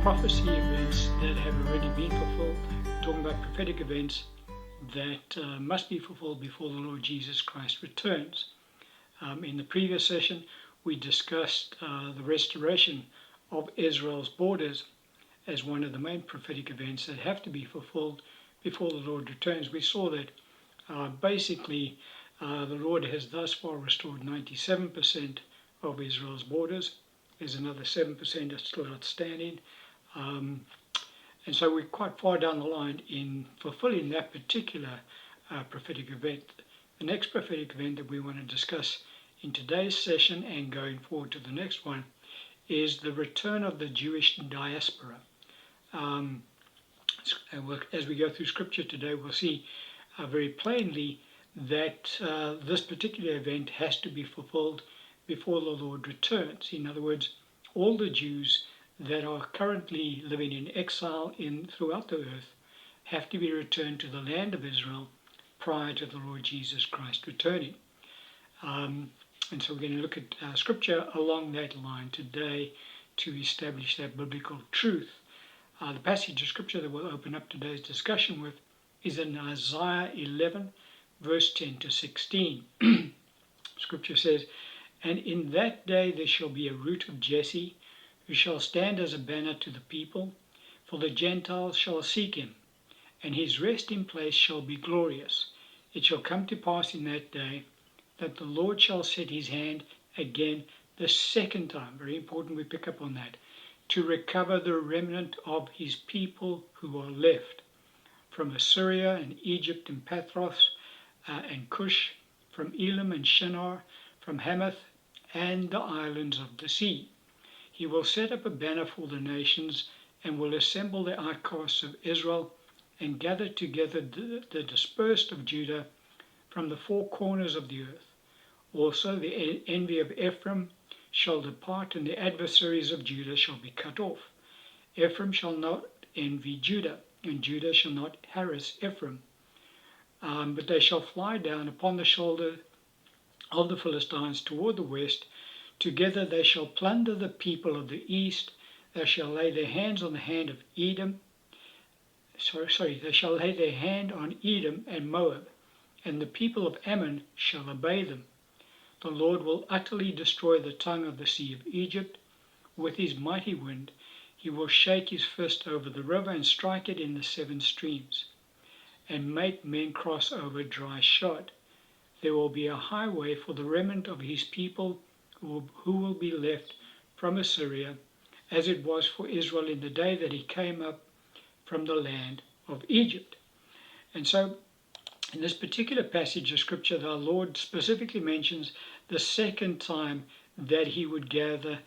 prophecy events that have already been fulfilled, talking about prophetic events that must be fulfilled before the Lord Jesus Christ returns. In the previous session, we discussed the restoration of Israel's borders as one of the main prophetic events that have to be fulfilled before the Lord returns. We saw that basically the Lord has thus far restored 97% of Israel's borders. There's another 7% that's still outstanding. And so we're quite far down the line in fulfilling that particular prophetic event. The next prophetic event that we want to discuss in today's session and going forward to the next one is the return of the Jewish diaspora. As we go through scripture today, we'll see very plainly that this particular event has to be fulfilled before the Lord returns. In other words, all the Jews that are currently living in exile throughout the earth have to be returned to the land of Israel prior to the Lord Jesus Christ returning. And so we're going to look at scripture along that line today to establish that biblical truth. The passage of scripture that we'll open up today's discussion with is in Isaiah 11, verse 10 to 16. Scripture says, "And in that day there shall be a root of Jesse, who shall stand as a banner to the people, for the Gentiles shall seek him, and his resting place shall be glorious. It shall come to pass in that day that the Lord shall set his hand again the second time," very important we pick up on that, "to recover the remnant of his people who are left, from Assyria and Egypt and Pathros and Cush, from Elam and Shinar, from Hamath and the islands of the sea. He will set up a banner for the nations and will assemble the outcasts of Israel and gather together the dispersed of Judah from the four corners of the earth. Also the envy of Ephraim shall depart, and the adversaries of Judah shall be cut off. Ephraim shall not envy Judah, and Judah shall not harass Ephraim. But they shall fly down upon the shoulder of the Philistines toward the west. Together they shall plunder the people of the east. They shall lay their hands on the hand of Edom. They shall lay their hand on Edom and Moab, and the people of Ammon shall obey them. The Lord will utterly destroy the tongue of the sea of Egypt with his mighty wind. He will shake his fist over the river and strike it in the seven streams, and make men cross over dry shod. There will be a highway for the remnant of his people who will be left from Assyria, as it was for Israel in the day that he came up from the land of Egypt." And so in this particular passage of scripture, the Lord specifically mentions the second time that he would gather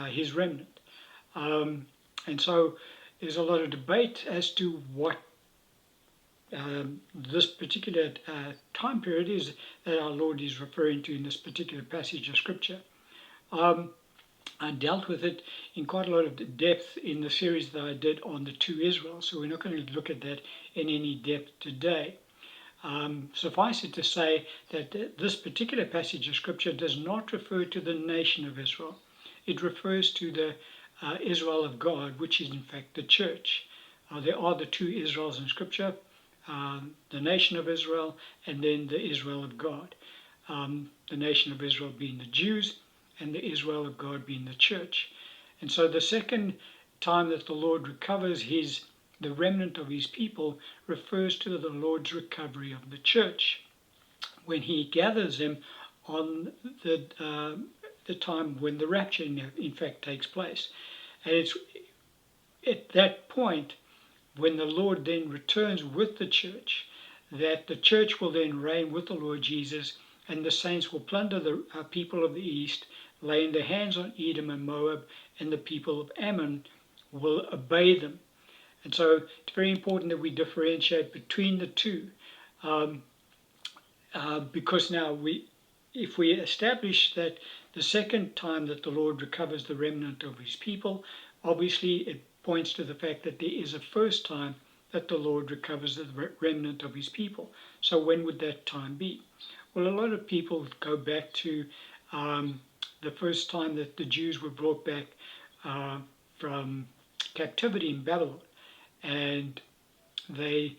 his remnant. And so there's a lot of debate as to what this particular time period is that our Lord is referring to in this particular passage of scripture. I dealt with it in quite a lot of depth in the series that I did on the two Israel, so we're not going to look at that in any depth today. Suffice it to say that this particular passage of scripture does not refer to the nation of Israel. It refers to the Israel of God, which is in fact the church. There are the two Israels in scripture, the nation of Israel and then the Israel of God. The nation of Israel being the Jews and the Israel of God being the church. And so the second time that the Lord recovers the remnant of his people refers to the Lord's recovery of the church, when he gathers them on the time when the rapture in fact takes place. And it's at that point when the Lord then returns with the church, that the church will then reign with the Lord Jesus, and the saints will plunder the people of the east, laying their hands on Edom and Moab, and the people of Ammon will obey them. And so it's very important that we differentiate between the two, because now if we establish that the second time that the Lord recovers the remnant of his people, obviously it points to the fact that there is a first time that the Lord recovers the remnant of his people. So when would that time be? Well, a lot of people go back to the first time that the Jews were brought back from captivity in Babylon, and they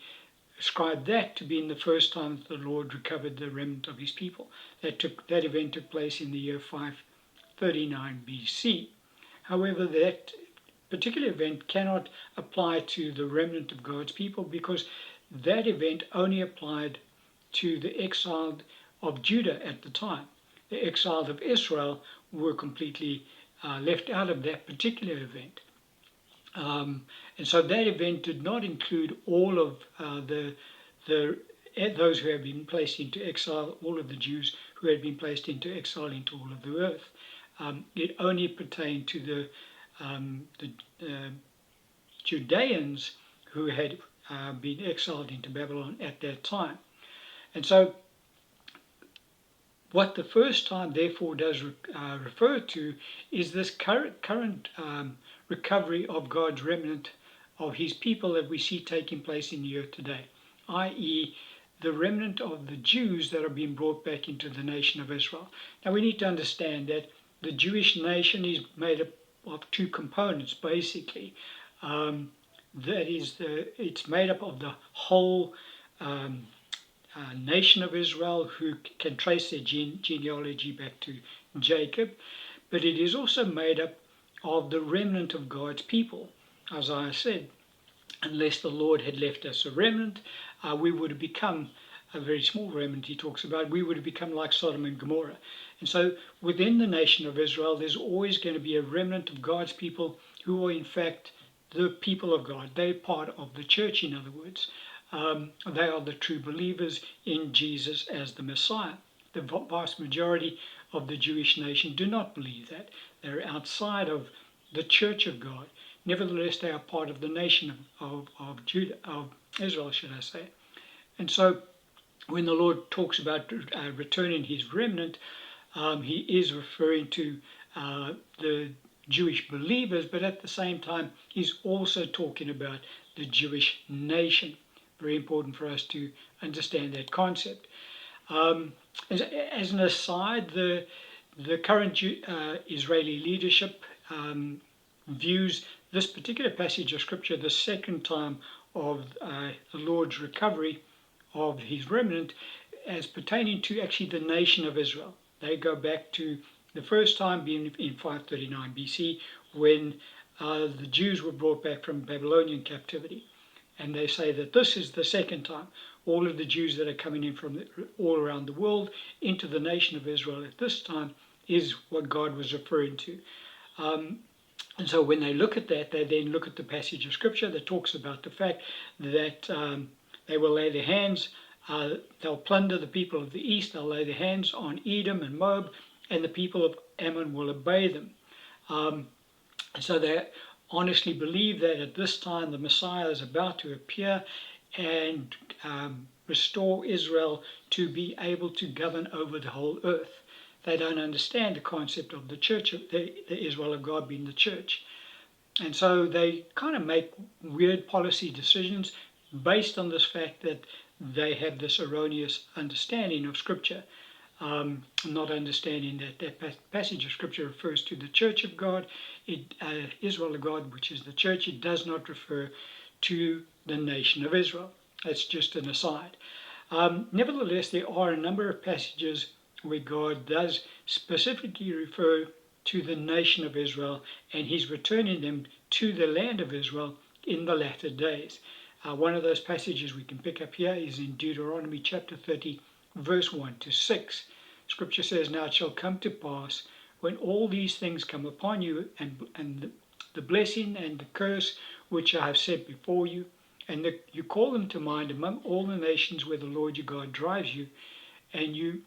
ascribed that to being the first time that the Lord recovered the remnant of his people. That event took place in the year 539 BC. However, that particular event cannot apply to the remnant of God's people, because that event only applied to the exiled of Judah at the time. The exiled of Israel were completely left out of that particular event. And so that event did not include all of those who had been placed into exile, all of the Jews who had been placed into exile into all of the earth. It only pertained to the Judeans who had been exiled into Babylon at that time. And so what the first time therefore does refer to is this current recovery of God's remnant, of his people, that we see taking place in the earth today, i.e. the remnant of the Jews that are being brought back into the nation of Israel. Now we need to understand that the Jewish nation is made up of two components, basically. It's made up of the whole nation of Israel, who can trace their genealogy back to Jacob, but it is also made up of the remnant of God's people. As I said, unless the Lord had left us a remnant, we would have become a very small remnant. He talks about we would have become like Sodom and Gomorrah. And so within the nation of Israel, there's always going to be a remnant of God's people who are in fact the people of God. They're part of the church, in other words. They are the true believers in Jesus as the Messiah. The vast majority of the Jewish nation do not believe that. They're outside of the church of God. Nevertheless, they are part of the nation of Judah, of Israel, should I say. And so when the Lord talks about returning his remnant, he is referring to the Jewish believers, but at the same time, he's also talking about the Jewish nation. Very important for us to understand that concept. As an aside, the current Israeli leadership views this particular passage of Scripture, the second time of the Lord's recovery of his remnant, as pertaining to actually the nation of Israel. They go back to the first time being in 539 BC, when the Jews were brought back from Babylonian captivity. And they say that this is the second time. All of the Jews that are coming in from all around the world into the nation of Israel at this time is what God was referring to. And so when they look at that, they then look at the passage of Scripture that talks about the fact that they will lay their hands, they'll plunder the people of the east, they'll lay their hands on Edom and Moab, and the people of Ammon will obey them. So they honestly believe that at this time the Messiah is about to appear and restore Israel to be able to govern over the whole earth. They don't understand the concept of the church, the Israel of God being the church. And so they kind of make weird policy decisions based on this fact that they have this erroneous understanding of Scripture, not understanding that passage of Scripture refers to the church of God, Israel of God, which is the church. It does not refer to the nation of Israel. That's just an aside. Nevertheless, there are a number of passages where God does specifically refer to the nation of Israel, and he's returning them to the land of Israel in the latter days. One of those passages we can pick up here is in Deuteronomy chapter 30, verse 1 to 6. Scripture says, "Now it shall come to pass, when all these things come upon you, and the blessing and the curse which I have set before you, and that you call them to mind among all the nations where the Lord your God drives you, and you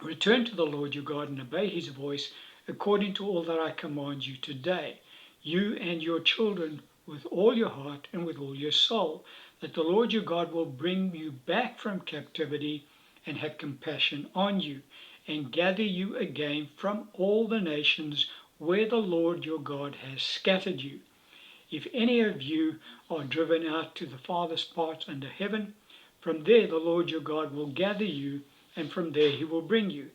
return to the Lord your God and obey his voice, according to all that I command you today, you and your children, with all your heart and with all your soul, that the Lord your God will bring you back from captivity and have compassion on you, and gather you again from all the nations where the Lord your God has scattered you. If any of you are driven out to the farthest parts under heaven, from there the Lord your God will gather you, and from there he will bring you.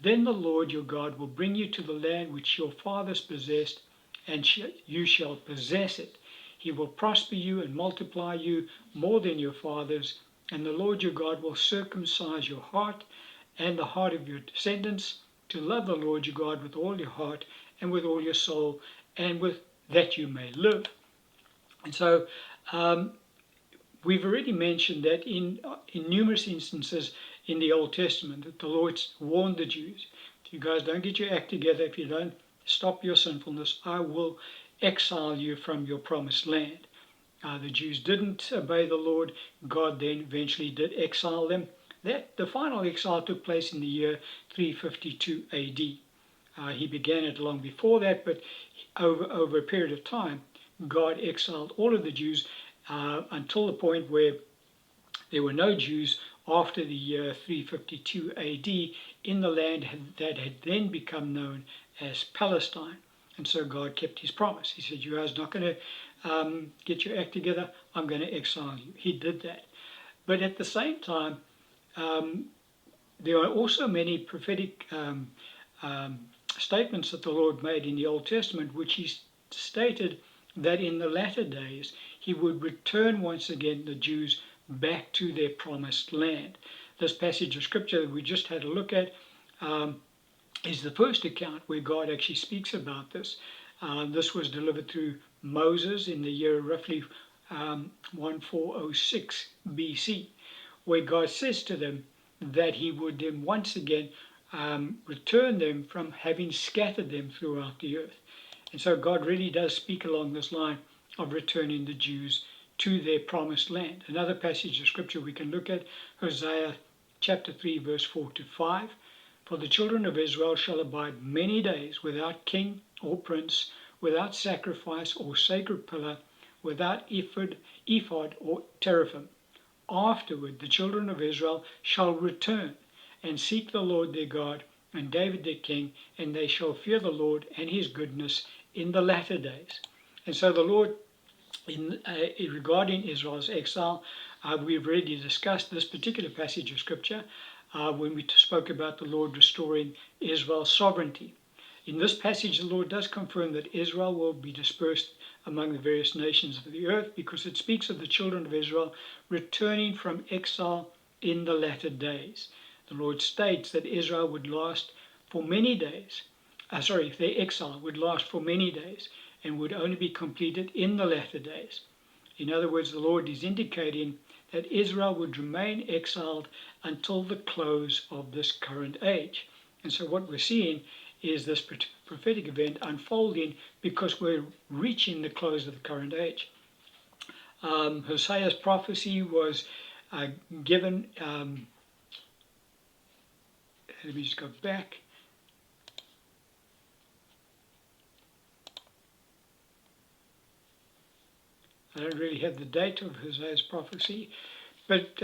Then the Lord your God will bring you to the land which your fathers possessed, and you shall possess it. He will prosper you and multiply you more than your fathers, and the Lord your God will circumcise your heart and the heart of your descendants, to love the Lord your God with all your heart and with all your soul, and with that you may live. And so we've already mentioned that in numerous instances in the Old Testament that the Lord warned the Jews, if you guys don't get your act together, if you don't stop your sinfulness, I will exile you from your promised land. The Jews didn't obey the Lord. God then eventually did exile them. The final exile took place in the year 352 AD. He began it long before that, but over a period of time, God exiled all of the Jews until the point where there were no Jews after the year 352 AD in the land that had then become known as Palestine. And so God kept his promise. He said, you guys are not going to get your act together, I'm going to exile you. He did that. But at the same time, there are also many prophetic statements that the Lord made in the Old Testament, which he stated that in the latter days he would return once again the Jews back to their promised land. This passage of scripture that we just had a look at is the first account where God actually speaks about this. This was delivered through Moses in the year roughly 1406 BC, where God says to them that he would then once again return them from having scattered them throughout the earth. And so God really does speak along this line of returning the Jews to their promised land. Another passage of scripture we can look at, Hosea chapter 3 verse 4 to 5. For the children of Israel shall abide many days without king or prince, without sacrifice or sacred pillar, without ephod or teraphim. Afterward the children of Israel shall return and seek the Lord their God and David their king, and they shall fear the Lord and his goodness in the latter days. And so the Lord, regarding Israel's exile, we've already discussed this particular passage of scripture when we spoke about the Lord restoring Israel's sovereignty. In this passage, the Lord does confirm that Israel will be dispersed among the various nations of the earth, because it speaks of the children of Israel returning from exile in the latter days. The Lord states that Israel would last for many days. Their exile would last for many days and would only be completed in the latter days. In other words, the Lord is indicating that Israel would remain exiled until the close of this current age. And so what we're seeing is this prophetic event unfolding because we're reaching the close of the current age. Hosea's prophecy was given, let me just go back. I don't really have the date of Hosea's prophecy, but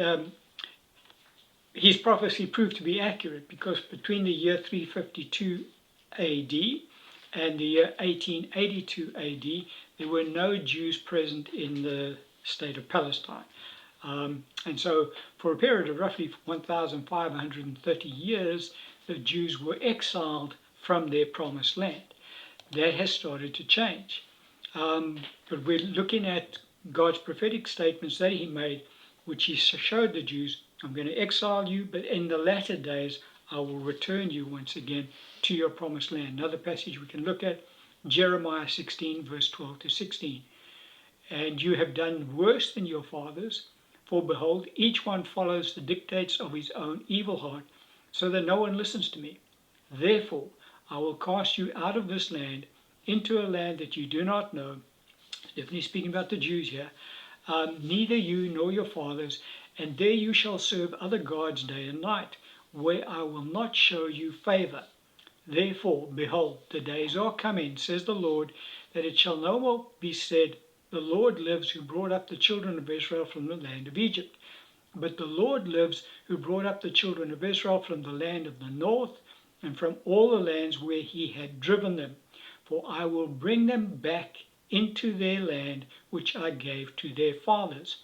his prophecy proved to be accurate, because between the year 352 AD and the year 1882 AD, there were no Jews present in the state of Palestine. And so for a period of roughly 1,530 years, the Jews were exiled from their promised land. That has started to change. But we're looking at God's prophetic statements that he made, which he showed the Jews, I'm going to exile you, but in the latter days I will return you once again to your promised land. Another passage we can look at, Jeremiah 16 verse 12 to 16. And you have done worse than your fathers, for behold, each one follows the dictates of his own evil heart, so that no one listens to me. Therefore I will cast you out of this land into a land that you do not know. Definitely speaking about the Jews here. Neither you nor your fathers, and there you shall serve other gods day and night, where I will not show you favor. Therefore, behold, the days are coming, says the Lord, that it shall no more be said, the Lord lives who brought up the children of Israel from the land of Egypt. But the Lord lives who brought up the children of Israel from the land of the north, and from all the lands where he had driven them. For I will bring them back into their land, which I gave to their fathers.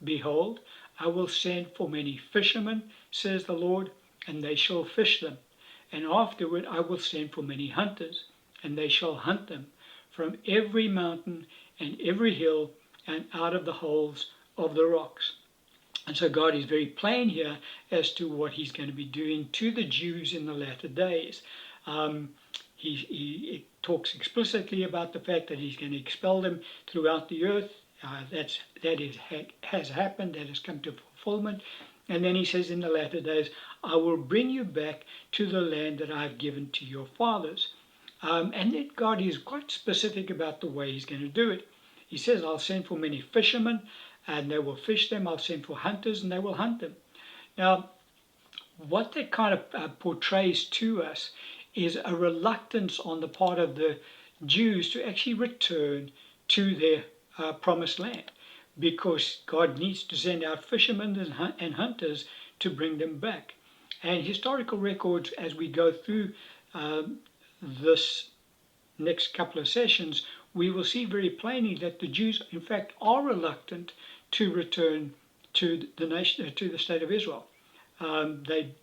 Behold, I will send for many fishermen, says the Lord, and they shall fish them. And afterward I will send for many hunters, and they shall hunt them from every mountain and every hill and out of the holes of the rocks. And so God is very plain here as to what he's going to be doing to the Jews in the latter days. He talks explicitly about the fact that he's going to expel them throughout the earth. Has happened, that has come to fulfillment. And then he says in the latter days, I will bring you back to the land that I have given to your fathers. And then God is quite specific about the way he's going to do it. He says, I'll send for many fishermen, and they will fish them. I'll send for hunters, and they will hunt them. Now, what that kind of portrays to us is a reluctance on the part of the Jews to actually return to their promised land, because God needs to send out fishermen and hunters to bring them back. And historical records, as we go through this next couple of sessions, we will see very plainly that the Jews, in fact, are reluctant to return to the nation, to the state of Israel. They'd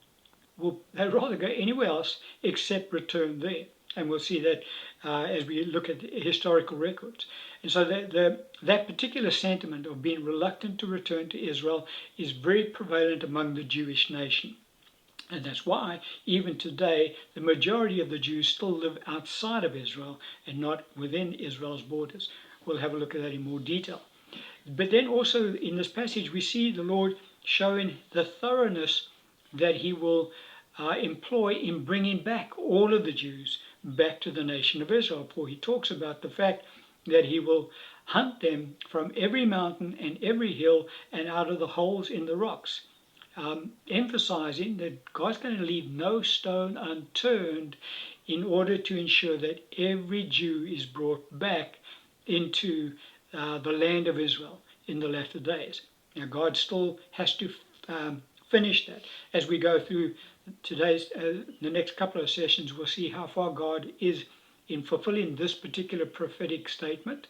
rather go anywhere else except return there. And we'll see that as we look at historical records. And so that particular sentiment of being reluctant to return to Israel is very prevalent among the Jewish nation. And that's why, even today, the majority of the Jews still live outside of Israel and not within Israel's borders. We'll have a look at that in more detail. But then also in this passage, we see the Lord showing the thoroughness that he will employ in bringing back all of the Jews back to the nation of Israel. For he talks about the fact that he will hunt them from every mountain and every hill and out of the holes in the rocks. Emphasizing that God's going to leave no stone unturned in order to ensure that every Jew is brought back into the land of Israel in the latter days. Now, God still has to finish that. As we go through the next couple of sessions, we'll see how far God is in fulfilling this particular prophetic statement,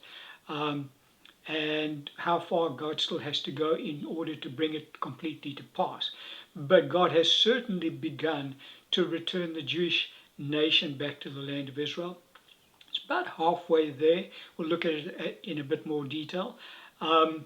and how far God still has to go in order to bring it completely to pass. But God has certainly begun to return the Jewish nation back to the land of Israel. It's about halfway there. We'll look at it in a bit more detail. And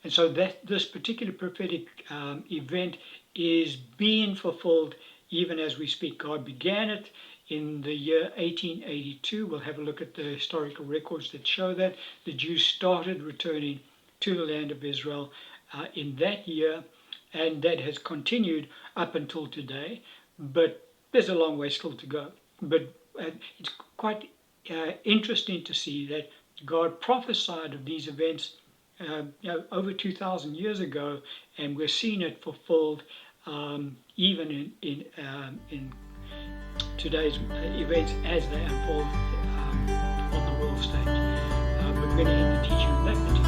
so that this particular prophetic event is being fulfilled even as we speak. God began it in the year 1882. We'll have a look at the historical records that show that the Jews started returning to the land of Israel in that year, and that has continued up until today. But there's a long way still to go. But it's quite interesting to see that God prophesied of these events over 2,000 years ago, and we're seeing it fulfilled even in today's events as they unfold on the world stage. We're going to end the teaching on that particular